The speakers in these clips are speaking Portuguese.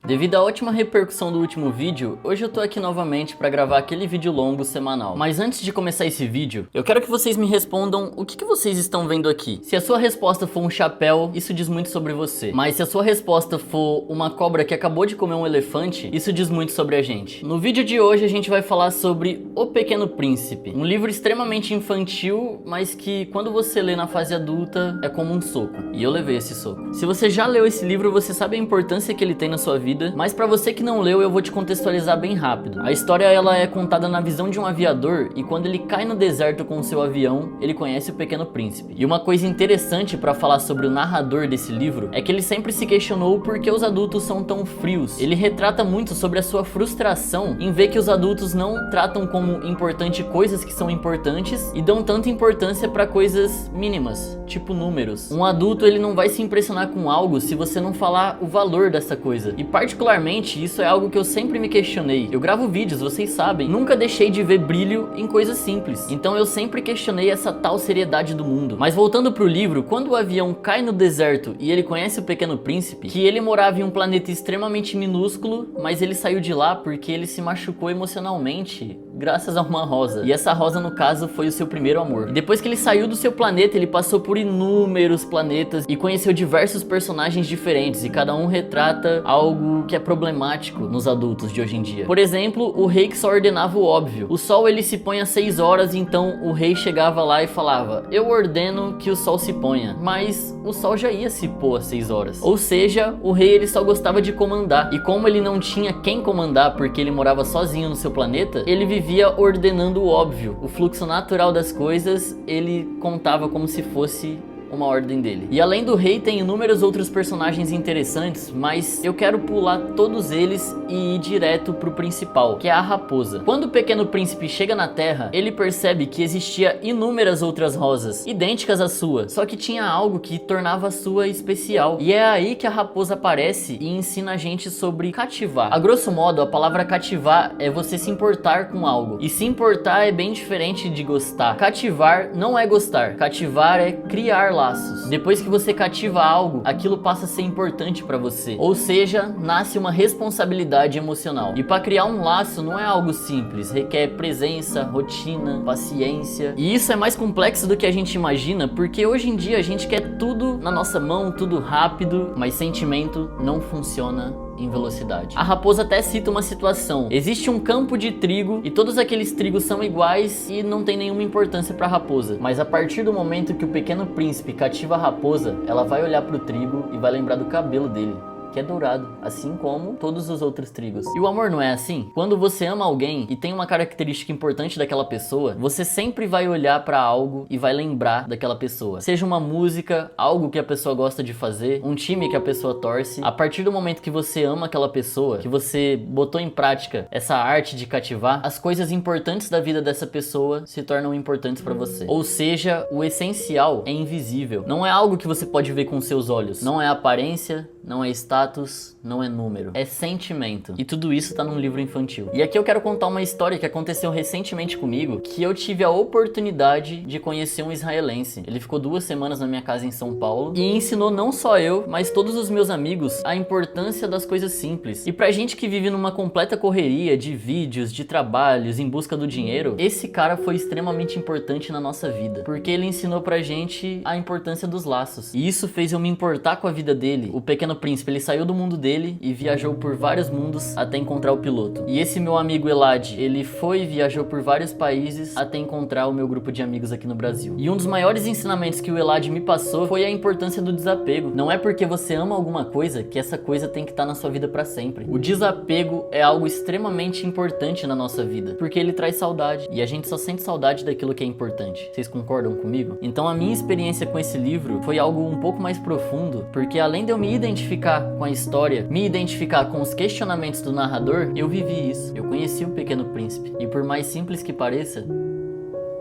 Devido à ótima repercussão do último vídeo, hoje eu tô aqui novamente pra gravar aquele vídeo longo semanal. Mas antes de começar esse vídeo, eu quero que vocês me respondam o que vocês estão vendo aqui. Se a sua resposta for um chapéu, isso diz muito sobre você. Mas se a sua resposta for uma cobra que acabou de comer um elefante, isso diz muito sobre a gente. No vídeo de hoje a gente vai falar sobre O Pequeno Príncipe, um livro extremamente infantil, mas que quando você lê na fase adulta é como um soco. E eu levei esse soco. Se você já leu esse livro, você sabe a importância que ele tem na sua vida. Mas pra você que não leu, eu vou te contextualizar bem rápido. A história ela é contada na visão de um aviador e quando ele cai no deserto com o seu avião, ele conhece o Pequeno Príncipe. E uma coisa interessante pra falar sobre o narrador desse livro é que ele sempre se questionou por que os adultos são tão frios. Ele retrata muito sobre a sua frustração em ver que os adultos não tratam como importante coisas que são importantes e dão tanta importância pra coisas mínimas, tipo números. Um adulto ele não vai se impressionar com algo se você não falar o valor dessa coisa. E particularmente, isso é algo que eu sempre me questionei. Eu gravo vídeos, vocês sabem, nunca deixei de ver brilho em coisas simples. Então eu sempre questionei essa tal seriedade do mundo. Mas voltando pro livro, quando o avião cai no deserto e ele conhece o Pequeno Príncipe, que ele morava em um planeta extremamente minúsculo, mas ele saiu de lá porque ele se machucou emocionalmente graças a uma rosa. E essa rosa, no caso, foi o seu primeiro amor. E depois que ele saiu do seu planeta, ele passou por inúmeros planetas e conheceu diversos personagens diferentes, e cada um retrata algo que é problemático nos adultos de hoje em dia. Por exemplo, o rei que só ordenava o óbvio. O sol ele se põe às 6 horas, então o rei chegava lá e falava: eu ordeno que o sol se ponha. Mas o sol já ia se pôr às 6 horas. Ou seja, o rei ele só gostava de comandar. E como ele não tinha quem comandar porque ele morava sozinho no seu planeta, ele vivia ordenando o óbvio. O fluxo natural das coisas, ele contava como se fosse uma ordem dele. E além do rei tem inúmeros outros personagens interessantes, mas eu quero pular todos eles e ir direto pro principal, que é a raposa. Quando o Pequeno Príncipe chega na Terra, ele percebe que existia inúmeras outras rosas, idênticas à sua, só que tinha algo que tornava a sua especial. E é aí que a raposa aparece e ensina a gente sobre cativar. A grosso modo, a palavra cativar é você se importar com algo. E se importar é bem diferente de gostar. Cativar não é gostar. Cativar é criar laços. Depois que você cativa algo, aquilo passa a ser importante pra você. Ou seja, nasce uma responsabilidade emocional. E pra criar um laço não é algo simples, requer presença, rotina, paciência. E isso é mais complexo do que a gente imagina, porque hoje em dia a gente quer tudo na nossa mão, tudo rápido, mas sentimento não funciona em velocidade. A raposa até cita uma situação: existe um campo de trigo e todos aqueles trigos são iguais e não tem nenhuma importância para a raposa. Mas a partir do momento que o Pequeno Príncipe cativa a raposa, ela vai olhar pro trigo e vai lembrar do cabelo dele, que é dourado, assim como todos os outros trigos. E o amor não é assim? Quando você ama alguém e tem uma característica importante daquela pessoa, você sempre vai olhar pra algo e vai lembrar daquela pessoa. Seja uma música, algo que a pessoa gosta de fazer, um time que a pessoa torce. A partir do momento que você ama aquela pessoa, que você botou em prática essa arte de cativar, as coisas importantes da vida dessa pessoa se tornam importantes pra você. Ou seja, o essencial é invisível. Não é algo que você pode ver com seus olhos. Não é aparência, não é status, não é número, é sentimento. E tudo isso tá num livro infantil. E aqui eu quero contar uma história que aconteceu recentemente comigo, que eu tive a oportunidade de conhecer um israelense. Ele ficou 2 semanas na minha casa em São Paulo e ensinou não só eu, mas todos os meus amigos a importância das coisas simples. E pra gente que vive numa completa correria de vídeos, de trabalhos, em busca do dinheiro, esse cara foi extremamente importante na nossa vida, porque ele ensinou pra gente a importância dos laços. E isso fez eu me importar com a vida dele. O Pequeno Príncipe, ele saiu do mundo dele e viajou por vários mundos até encontrar o piloto. E esse meu amigo Elad, ele foi e viajou por vários países até encontrar o meu grupo de amigos aqui no Brasil. E um dos maiores ensinamentos que o Elad me passou foi a importância do desapego. Não é porque você ama alguma coisa que essa coisa tem que estar na sua vida pra sempre. O desapego é algo extremamente importante na nossa vida, porque ele traz saudade. E a gente só sente saudade daquilo que é importante. Vocês concordam comigo? Então a minha experiência com esse livro foi algo um pouco mais profundo, porque além de eu me identificar com a história, me identificar com os questionamentos do narrador, eu vivi isso. Eu conheci o Pequeno Príncipe. E por mais simples que pareça,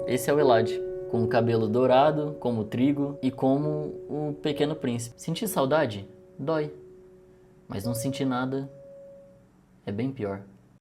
esse é o Elad, com o cabelo dourado, como o trigo e como o Pequeno Príncipe. Sentir saudade? Dói. Mas não sentir nada é bem pior.